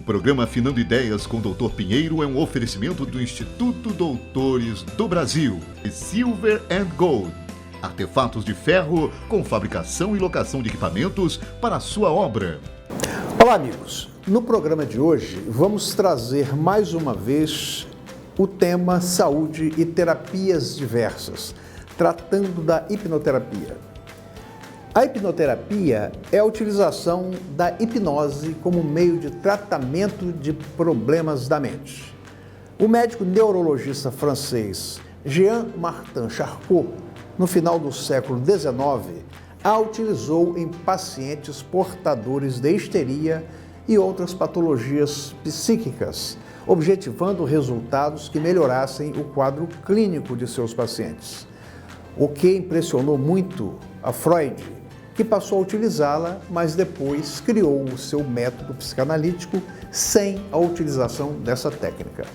programa Afinando Ideias com o Dr. Pinheiro é um oferecimento do Instituto Doutores do Brasil, Silver & Gold, artefatos de ferro com fabricação e locação de equipamentos para a sua obra. Olá, amigos. No programa de hoje vamos trazer mais uma vez o tema saúde e terapias diversas, tratando da hipnoterapia. A hipnoterapia é a utilização da hipnose como meio de tratamento de problemas da mente. O médico neurologista francês Jean-Martin Charcot, no final do século XIX, a utilizou em pacientes portadores de histeria e outras patologias psíquicas, objetivando resultados que melhorassem o quadro clínico de seus pacientes. O que impressionou muito a Freud, que passou a utilizá-la, mas depois criou o seu método psicanalítico sem a utilização dessa técnica.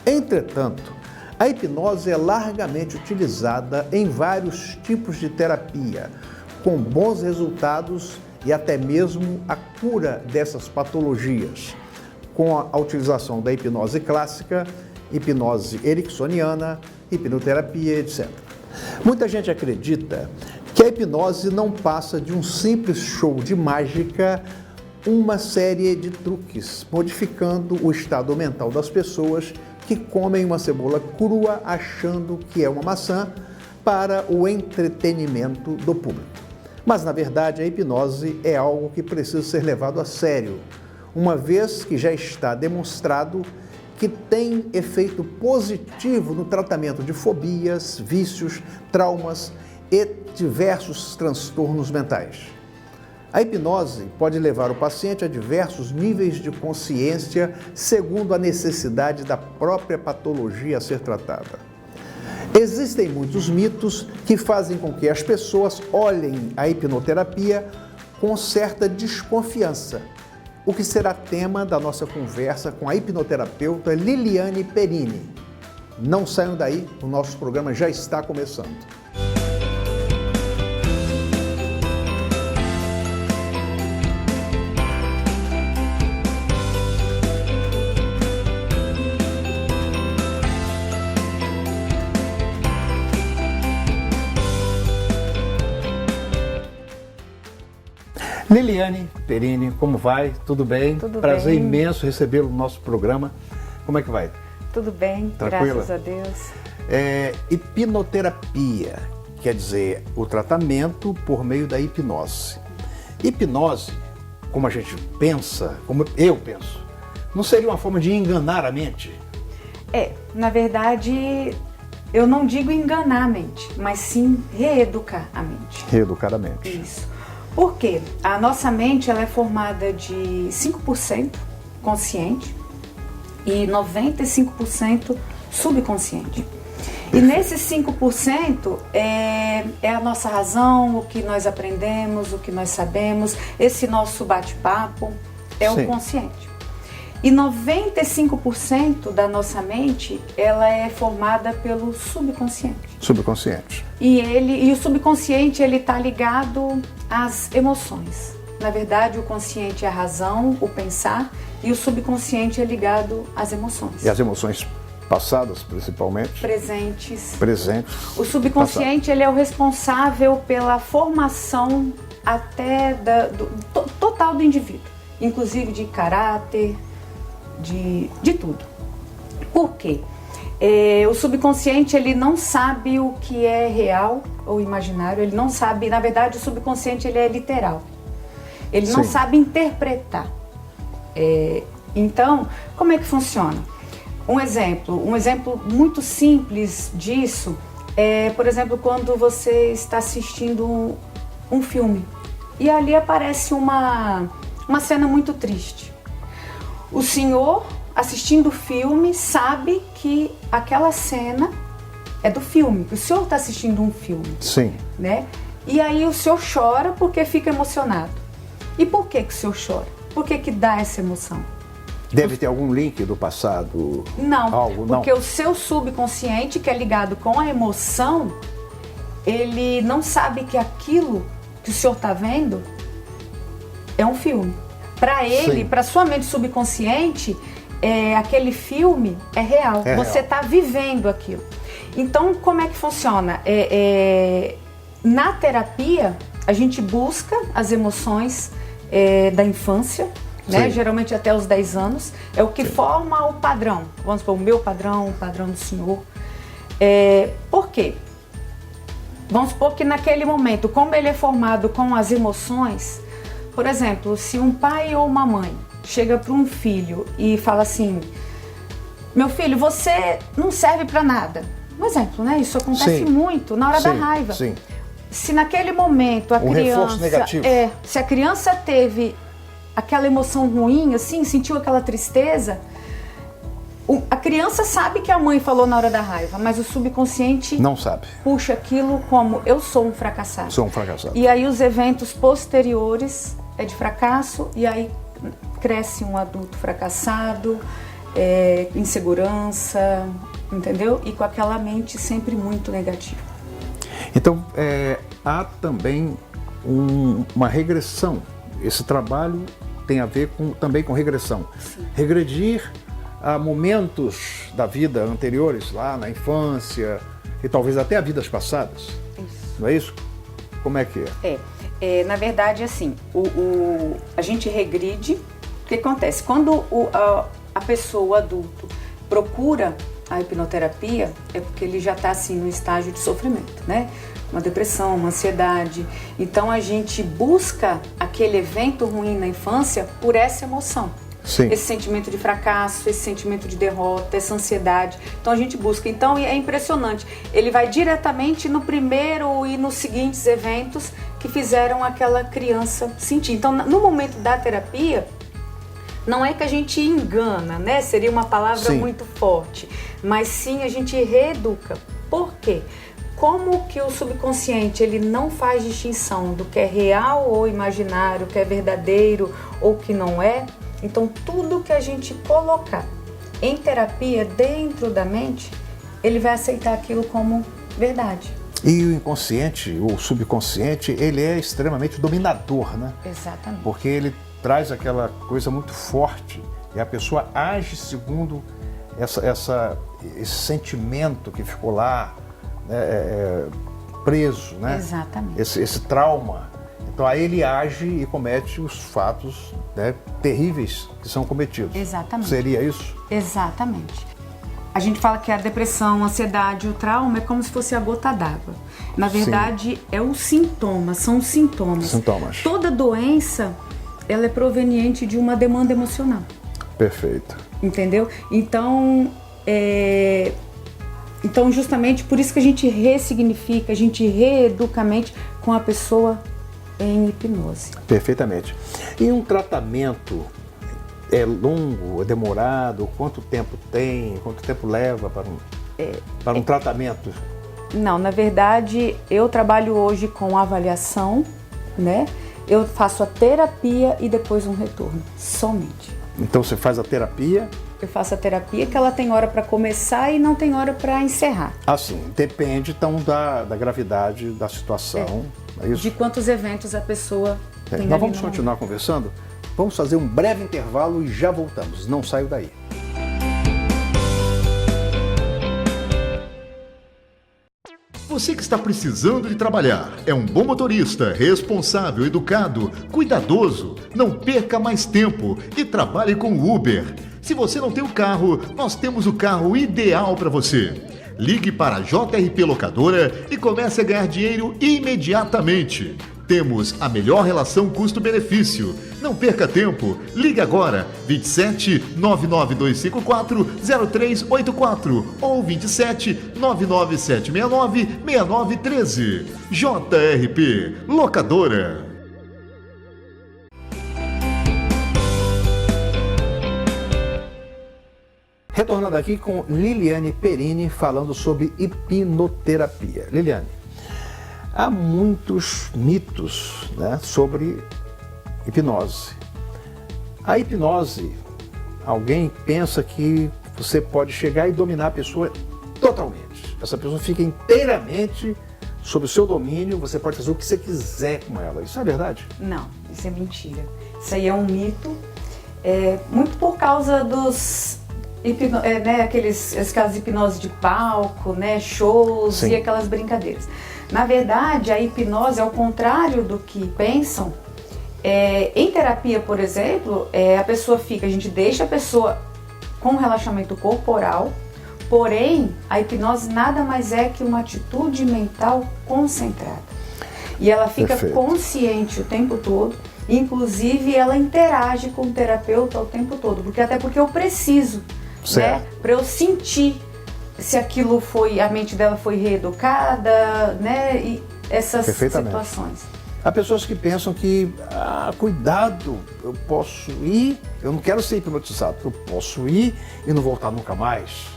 Entretanto, a hipnose é largamente utilizada em vários tipos de terapia, com bons resultados e até mesmo a cura dessas patologias, com a utilização da hipnose clássica, hipnose ericksoniana, hipnoterapia, etc. Muita gente acredita que a hipnose não passa de um simples show de mágica, uma série de truques, modificando o estado mental das pessoas que comem uma cebola crua achando que é uma maçã para o entretenimento do público. Mas, na verdade, a hipnose é algo que precisa ser levado a sério, uma vez que já está demonstrado que tem efeito positivo no tratamento de fobias, vícios, traumas e diversos transtornos mentais. A hipnose pode levar o paciente a diversos níveis de consciência segundo a necessidade da própria patologia a ser tratada. Existem muitos mitos que fazem com que as pessoas olhem a hipnoterapia com certa desconfiança, o que será tema da nossa conversa com a hipnoterapeuta Liliane Perini. Não saiam daí, o nosso programa já está começando. Liliane Perini, como vai? Tudo bem? Tudo Prazer bem. imenso recebê-lo no nosso programa. Como é que vai? Tudo bem, Tranquila? graças a Deus. Hipnoterapia, quer dizer, o tratamento por meio da hipnose. Hipnose, como a gente pensa, como eu penso, não seria uma forma de enganar a mente? Na verdade, eu não digo enganar a mente, mas sim reeducar a mente. Reeducar a mente. Isso. Por quê? A nossa mente ela é formada de 5% consciente e 95% subconsciente. E nesses 5% é a nossa razão, o que nós aprendemos, o que nós sabemos, esse nosso bate-papo é Sim. o consciente. E 95% da nossa mente ela é formada pelo subconsciente. Subconsciente. E o subconsciente ele está ligado às emoções. Na verdade, o consciente é a razão, o pensar, e o subconsciente é ligado às emoções. E as emoções passadas, principalmente? Presentes. Presentes. O subconsciente ele é o responsável pela formação até total do indivíduo, inclusive de caráter, de tudo. Por quê? O subconsciente ele não sabe o que é real ou imaginário, ele não sabe, na verdade o subconsciente ele é literal, ele não Sim. sabe interpretar. Então, como é que funciona? Um exemplo muito simples disso é, por exemplo, quando você está assistindo um filme e ali aparece uma cena muito triste. O senhor assistindo o filme sabe que aquela cena é do filme, que o senhor está assistindo um filme. Sim. Né? E aí o senhor chora porque fica emocionado. E por que o senhor chora? Por que dá essa emoção? Deve ter algum link do passado? Não, Algo, porque não. o seu subconsciente, que é ligado com a emoção, ele não sabe que aquilo que o senhor está vendo é um filme. para ele, Sim. para sua mente subconsciente, aquele filme é real. Você está vivendo aquilo. Então, como é que funciona? Na terapia, a gente busca as emoções da infância, né? Geralmente até os 10 anos, é o que forma o padrão. Vamos supor, o meu padrão, o padrão do senhor. Por quê? Vamos supor que naquele momento, como ele é formado com as emoções, por exemplo, se um pai ou uma mãe chega para um filho e fala assim: meu filho, você não serve para nada. Um exemplo, né? Isso acontece muito na hora da raiva. Sim. Se naquele momento a criança... reforço negativo. Se a criança teve aquela emoção ruim, assim, sentiu aquela tristeza, a criança sabe que a mãe falou na hora da raiva, mas o subconsciente Não sabe. puxa aquilo como: eu sou um fracassado. Sou um fracassado. E aí os eventos posteriores é de fracasso, e aí cresce um adulto fracassado, insegurança, entendeu? E com aquela mente sempre muito negativa. Então, há também uma regressão. Esse trabalho tem a ver também com regressão. Sim. Regredir a momentos da vida anteriores, lá na infância, e talvez até a vidas passadas. Isso. Não é isso? Como é que é? Na verdade, assim, a gente regride. O que acontece? Quando a pessoa, o adulto, procura a hipnoterapia, é porque ele já está assim no estágio de sofrimento, né? Uma depressão, uma ansiedade. Então a gente busca aquele evento ruim na infância por essa emoção. Sim. Esse sentimento de fracasso, esse sentimento de derrota, essa ansiedade. Então a gente busca. Então é impressionante. Ele vai diretamente no primeiro e nos seguintes eventos que fizeram aquela criança sentir. Então no momento da terapia, não é que a gente engana, né? Seria uma palavra muito forte. Mas sim, a gente reeduca. Por quê? Como que o subconsciente ele não faz distinção do que é real ou imaginário, o que é verdadeiro ou que não é, então tudo que a gente colocar em terapia dentro da mente, ele vai aceitar aquilo como verdade. E o inconsciente, o subconsciente, ele é extremamente dominador, né? Exatamente. Porque ele traz aquela coisa muito forte e a pessoa age segundo esse sentimento que ficou lá, preso, né? Exatamente. Esse trauma. Então aí ele age e comete os fatos, né, terríveis que são cometidos. Exatamente. Seria isso? Exatamente. A gente fala que a depressão, a ansiedade, o trauma é como se fosse a gota d'água. Na verdade, é o sintoma, são os sintomas. Sintomas. Toda doença, ela é proveniente de uma demanda emocional. Perfeito. Entendeu? Então, justamente por isso que a gente ressignifica, a gente reeduca a mente com a pessoa em hipnose. Perfeitamente. E um tratamento é longo, é demorado? Quanto tempo tem? Quanto tempo leva para um tratamento? Não, na verdade, eu trabalho hoje com avaliação, né? Eu faço a terapia e depois um retorno, somente. Então você faz a terapia? Eu faço a terapia que ela tem hora para começar e não tem hora para encerrar. Assim, depende então da gravidade da situação. É isso? De quantos eventos a pessoa tem. Nós vamos continuar conversando? Vamos fazer um breve intervalo e já voltamos. Não saio daí. Você que está precisando de trabalhar, é um bom motorista, responsável, educado, cuidadoso, não perca mais tempo e trabalhe com o Uber. Se você não tem o carro, nós temos o carro ideal para você. Ligue para a JRP Locadora e comece a ganhar dinheiro imediatamente. Temos a melhor relação custo-benefício. Não perca tempo. Ligue agora 27 99254 0384 ou 27 99769 6913. JRP Locadora. Retornando aqui com Liliane Perini falando sobre hipnoterapia. Liliane, há muitos mitos, né, sobre hipnose. A hipnose, alguém pensa que você pode chegar e dominar a pessoa totalmente. Essa pessoa fica inteiramente sob o seu domínio, você pode fazer o que você quiser com ela. Isso é verdade? Não, isso é mentira. Isso aí é um mito, muito por causa dos aquelas hipnose de palco, né, shows. Sim. E aquelas brincadeiras. Na verdade, a hipnose, ao contrário do que pensam, em terapia, por exemplo, a gente deixa a pessoa com relaxamento corporal, porém, a hipnose nada mais é que uma atitude mental concentrada. E ela fica Perfeito. Consciente o tempo todo, inclusive ela interage com o terapeuta o tempo todo, até porque eu preciso, né, para eu sentir se aquilo a mente dela foi reeducada, né, e essas situações. Há pessoas que pensam que, cuidado, eu posso ir, eu não quero ser hipnotizado, eu posso ir e não voltar nunca mais.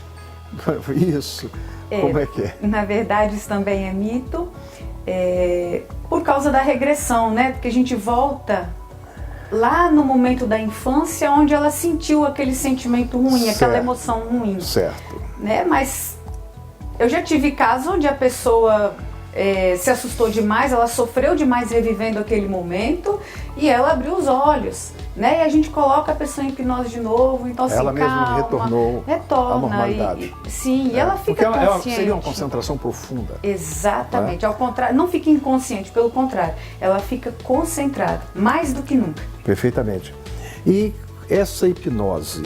Isso, como é que é? Na verdade, isso também é mito, por causa da regressão, né? Porque a gente volta lá no momento da infância, onde ela sentiu aquele sentimento ruim, aquela emoção ruim. Certo. Né? Mas eu já tive casos onde a pessoa se assustou demais, ela sofreu demais revivendo aquele momento e ela abriu os olhos, né? E a gente coloca a pessoa em hipnose de novo, então assim, ela mesma retorna à normalidade. E ela fica consciente. Seria uma concentração profunda. Exatamente, ao contrário, não fica inconsciente, pelo contrário, ela fica concentrada, mais do que nunca. Perfeitamente. E essa hipnose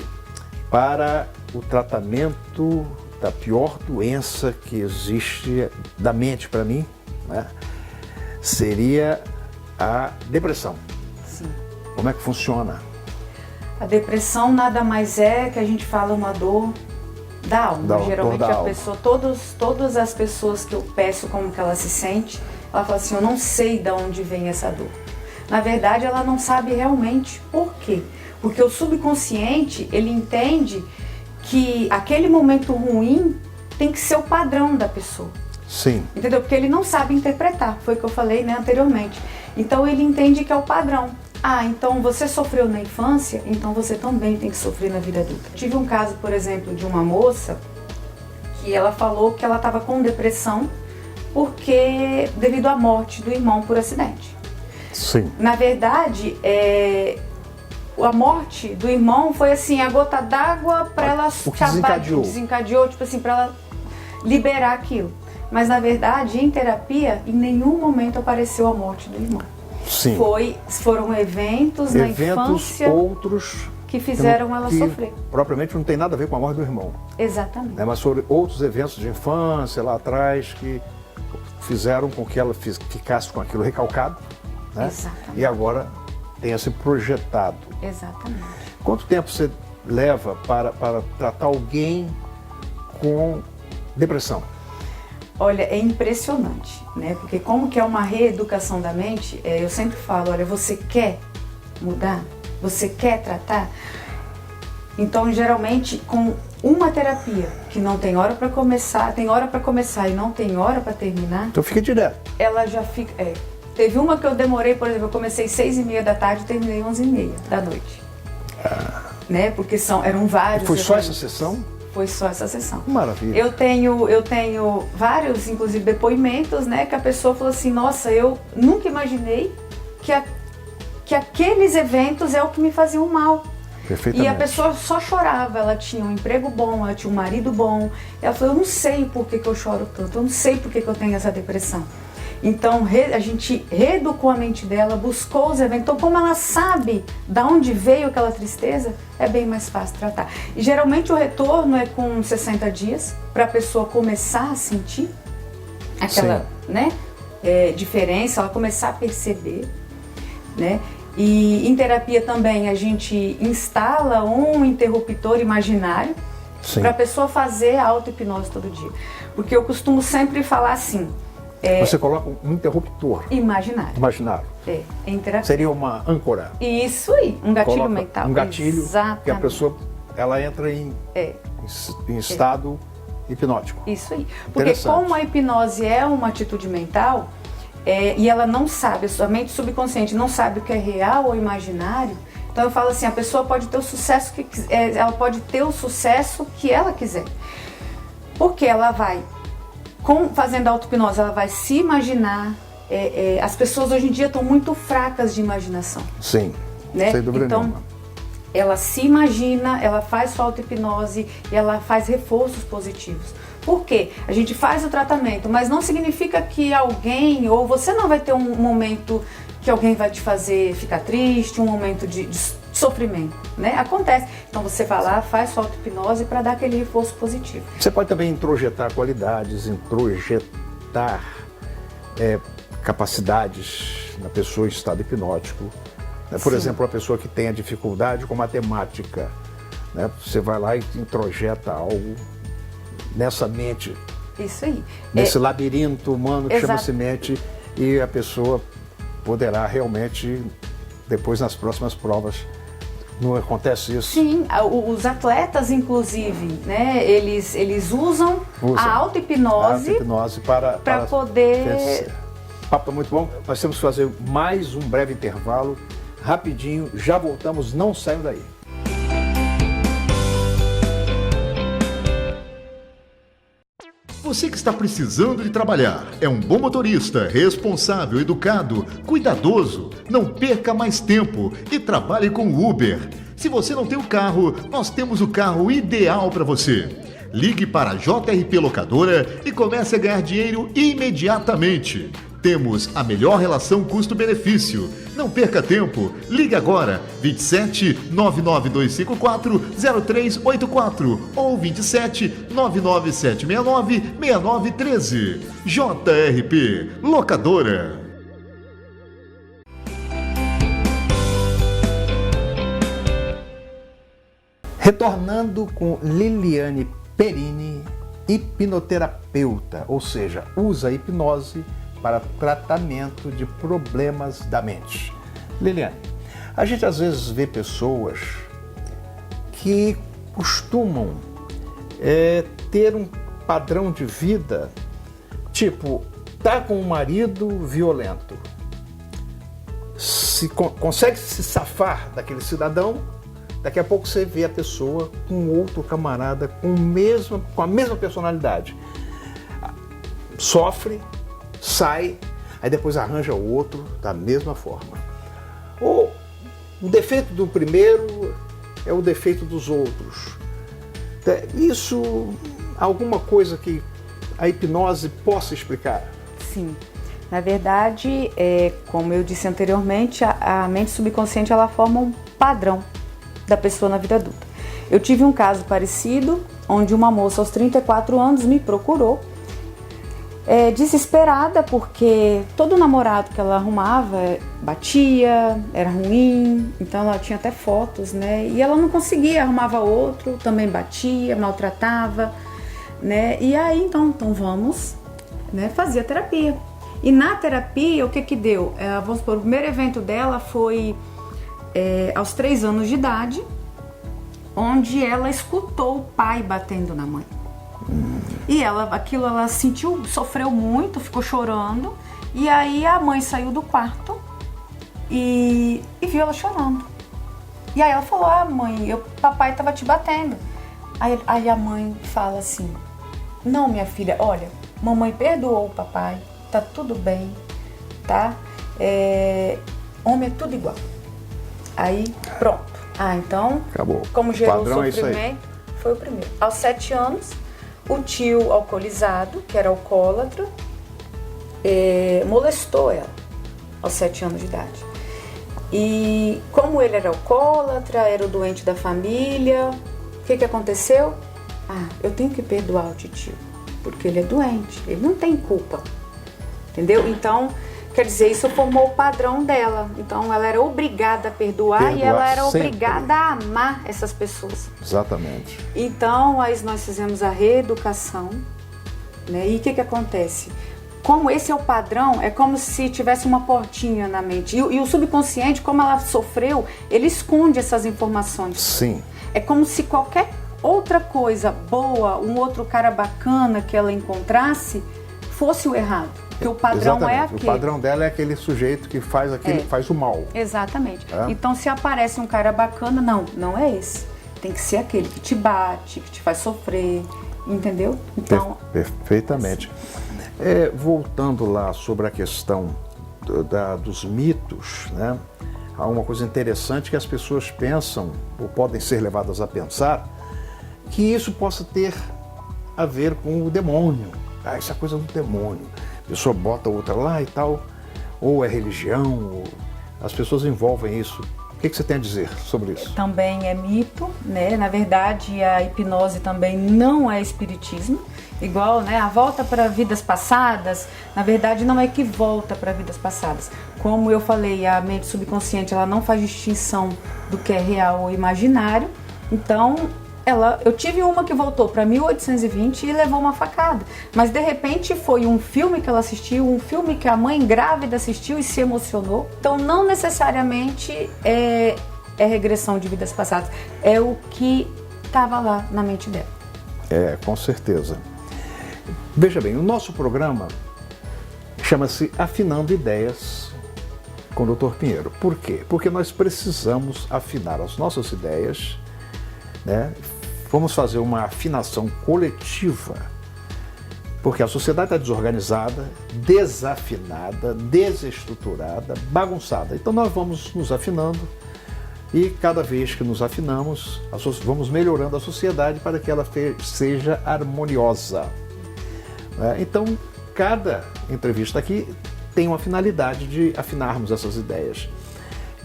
para o tratamento da pior doença que existe da mente para mim, né, seria a depressão. Sim. Como é que funciona? A depressão nada mais é que a gente fala uma dor da alma. Geralmente a pessoa, todas as pessoas que eu peço como que ela se sente, ela fala assim, eu não sei de onde vem essa dor. Na verdade, ela não sabe realmente por quê. Porque o subconsciente, ele entende que aquele momento ruim tem que ser o padrão da pessoa. Sim. Entendeu? Porque ele não sabe interpretar, foi o que eu falei, né, anteriormente. Então ele entende que é o padrão. Então você sofreu na infância, então você também tem que sofrer na vida adulta. Tive um caso, por exemplo, de uma moça que ela falou que ela estava com depressão devido à morte do irmão por acidente. Sim. Na verdade, a morte do irmão foi assim, a gota d'água para ela acabar, desencadeou, tipo assim, para ela liberar aquilo. Mas na verdade, em terapia, em nenhum momento apareceu a morte do irmão. Sim. Foram eventos na infância outros que fizeram ela sofrer. Propriamente não tem nada a ver com a morte do irmão. Exatamente. Mas foram outros eventos de infância lá atrás que fizeram com que ela ficasse com aquilo recalcado, né? Exatamente. E agora tenha se projetado. Exatamente. Quanto tempo você leva para tratar alguém com depressão? Olha, é impressionante, né? Porque como que é uma reeducação da mente, eu sempre falo, olha, você quer mudar? Você quer tratar? Então, geralmente, com uma terapia que não tem hora para começar, tem hora para começar e não tem hora para terminar... Então fica direto. Ela já fica... Teve uma que eu demorei, por exemplo, eu comecei 6h30 da tarde e terminei 11h30 da noite. Né? Porque eram vários... E foi só essa sessão? Foi só essa sessão. Maravilha. Eu tenho vários, inclusive, depoimentos, né? Que a pessoa falou assim, nossa, eu nunca imaginei que aqueles eventos é o que me faziam mal. Perfeitamente. E a pessoa só chorava, ela tinha um emprego bom, ela tinha um marido bom. Ela falou, eu não sei por que eu choro tanto, eu não sei por que eu tenho essa depressão. Então a gente reeducou a mente dela, buscou os eventos. Então, como ela sabe de onde veio aquela tristeza, é bem mais fácil tratar. E geralmente o retorno é com 60 dias, para a pessoa começar a sentir aquela, né, diferença, ela começar a perceber, né? E em terapia também a gente instala um interruptor imaginário para a pessoa fazer a auto-hipnose todo dia. Porque eu costumo sempre falar assim... Você coloca um interruptor imaginário. Em terapia. Seria uma âncora. Isso aí, um gatilho coloca mental. Um gatilho. Exatamente. Que a pessoa ela entra em estado hipnótico. Isso aí. Porque como a hipnose é uma atitude mental, e ela não sabe, a sua mente subconsciente não sabe o que é real ou imaginário, então eu falo assim, a pessoa pode ter o sucesso ela pode ter o sucesso que ela quiser. Porque ela vai, fazendo a auto-hipnose, ela vai se imaginar. As pessoas hoje em dia estão muito fracas de imaginação. Sim. né? Sem dúvida então, nenhuma. ela se imagina, ela faz sua auto-hipnose e ela faz reforços positivos. Por quê? A gente faz o tratamento, mas não significa que alguém, ou você não vai ter um momento que alguém vai te fazer ficar triste, um momento de sofrimento, né? Acontece. Então você vai lá, faz sua auto-hipnose para dar aquele reforço positivo. Você pode também introjetar qualidades, introjetar capacidades na pessoa em estado hipnótico. Né? Por exemplo, uma pessoa que tenha dificuldade com matemática, né? Você vai lá e introjeta algo nessa mente, isso aí, nesse labirinto humano que Exato. chama-se mente, e a pessoa poderá realmente, depois nas próximas provas, não acontece isso? Sim, os atletas, inclusive, né, eles usam a auto-hipnose para poder... vencer. O papo é muito bom, nós temos que fazer mais um breve intervalo, rapidinho, já voltamos, não saiam daí. Você que está precisando de trabalhar, é um bom motorista, responsável, educado, cuidadoso. Não perca mais tempo e trabalhe com o Uber. Se você não tem o carro, nós temos o carro ideal para você. Ligue para a JRP Locadora e comece a ganhar dinheiro imediatamente. Temos a melhor relação custo-benefício. Não perca tempo. Ligue agora 27 99254 0384 ou 27 99769 6913. JRP Locadora. Retornando com Liliane Perini, hipnoterapeuta, ou seja, usa a hipnose para tratamento de problemas da mente. Liliane, a gente às vezes vê pessoas que costumam ter um padrão de vida, tipo, tá com um marido violento, consegue se safar daquele cidadão, daqui a pouco você vê a pessoa com outro camarada com a mesma personalidade. Sofre, sai, aí depois arranja outro da mesma forma. Ou o defeito do primeiro é o defeito dos outros. Isso, alguma coisa que a hipnose possa explicar? Sim. Na verdade, como eu disse anteriormente, a mente subconsciente ela forma um padrão da pessoa na vida adulta. Eu tive um caso parecido, onde uma moça aos 34 anos me procurou, desesperada, porque todo namorado que ela arrumava batia, era ruim, então ela tinha até fotos, né? E ela não conseguia, arrumava outro, também batia, maltratava, né? E aí, então vamos, né, fazer a terapia. E na terapia, o que deu? Vamos supor, o primeiro evento dela foi aos 3 anos de idade, onde ela escutou o pai batendo na mãe. E ela sentiu, sofreu muito, ficou chorando. E aí a mãe saiu do quarto e viu ela chorando. E aí ela falou: mãe, papai estava te batendo. Aí a mãe fala assim: não, minha filha, olha, mamãe perdoou o papai, tá tudo bem, tá? Homem é tudo igual. Aí, pronto. Então, acabou. Como gerou Padrão sofrimento, foi o primeiro. Aos 7 anos, o tio alcoolizado, que era alcoólatra, molestou ela, aos 7 anos de idade. E como ele era alcoólatra, era o doente da família, o que aconteceu? Eu tenho que perdoar o tio, porque ele é doente, ele não tem culpa, entendeu? Então, quer dizer, isso formou o padrão dela. Então, ela era obrigada a perdoar e ela era sempre. obrigada a amar essas pessoas. Exatamente. Então, aí nós fizemos a reeducação, né? E o que acontece? Como esse é o padrão, é como se tivesse uma portinha na mente. E o subconsciente, como ela sofreu, ele esconde essas informações. Sim. É como se qualquer outra coisa boa, um outro cara bacana que ela encontrasse, fosse o errado. Porque o padrão Exatamente. é aquele. O padrão dela é aquele sujeito que faz aquilo, faz o mal. Exatamente. Então, se aparece um cara bacana, não é esse. Tem que ser aquele que te bate, que te faz sofrer, entendeu? Então, perfeitamente. Voltando lá sobre a questão dos mitos, né? há uma coisa interessante que as pessoas pensam, ou podem ser levadas a pensar, que isso possa ter a ver com o demônio. Ah, isso é coisa do demônio. A pessoa bota outra lá e tal, ou é religião, ou... as pessoas envolvem isso. O que você tem a dizer sobre isso? Também é mito, né? Na verdade, a hipnose também não é espiritismo. Igual, né? A volta para vidas passadas, na verdade, não é que volta para vidas passadas. Como eu falei, a mente subconsciente, ela não faz distinção do que é real ou imaginário. Então, eu tive uma que voltou para 1820 e levou uma facada. Mas, de repente, foi um filme que ela assistiu, um filme que a mãe grávida assistiu e se emocionou. Então, não necessariamente é regressão de vidas passadas. É o que estava lá na mente dela. É, com certeza. Veja bem, o nosso programa chama-se Afinando Ideias com o Dr. Pinheiro. Por quê? Porque nós precisamos afinar as nossas ideias, né? Vamos fazer uma afinação coletiva, porque a sociedade está desorganizada, desafinada, desestruturada, bagunçada. Então nós vamos nos afinando e cada vez que nos afinamos, vamos melhorando a sociedade para que ela seja harmoniosa. Então, cada entrevista aqui tem uma finalidade de afinarmos essas ideias.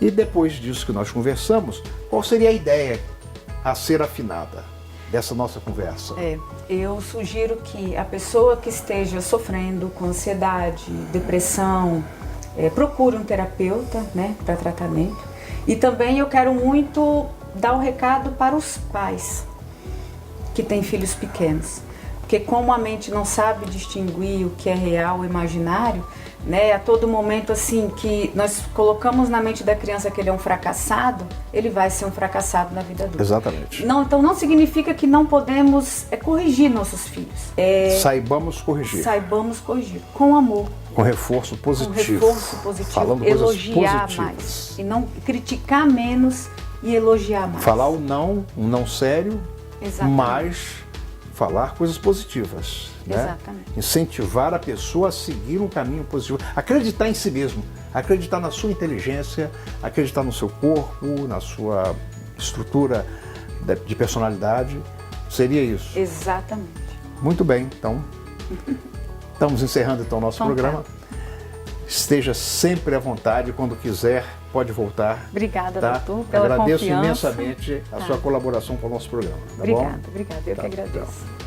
E depois disso que nós conversamos, qual seria a ideia a ser afinada dessa nossa conversa? Eu sugiro que a pessoa que esteja sofrendo com ansiedade, depressão, procure um terapeuta, né, para tratamento. E também eu quero muito dar um recado para os pais que têm filhos pequenos. Porque como a mente não sabe distinguir o que é real ou imaginário, né, a todo momento assim que nós colocamos na mente da criança que ele é um fracassado, ele vai ser um fracassado na vida adulta. Exatamente. Não, então não significa que não podemos corrigir nossos filhos. Saibamos corrigir. Saibamos corrigir, com amor. Com reforço positivo. Com reforço positivo. Falando elogiar coisas mais. E não criticar menos e elogiar mais. Falar um não sério, Exatamente. mas falar coisas positivas. Né? Exatamente. Incentivar a pessoa a seguir um caminho positivo. Acreditar em si mesmo. Acreditar na sua inteligência, acreditar no seu corpo, na sua estrutura de personalidade. Seria isso. Exatamente. Muito bem, então estamos encerrando então o nosso programa. Esteja sempre à vontade, quando quiser, pode voltar. Obrigada, tá? doutor, pela Agradeço confiança. imensamente a sua colaboração com o nosso programa. Tá Obrigada, bom? obrigada, eu que agradeço. Tchau.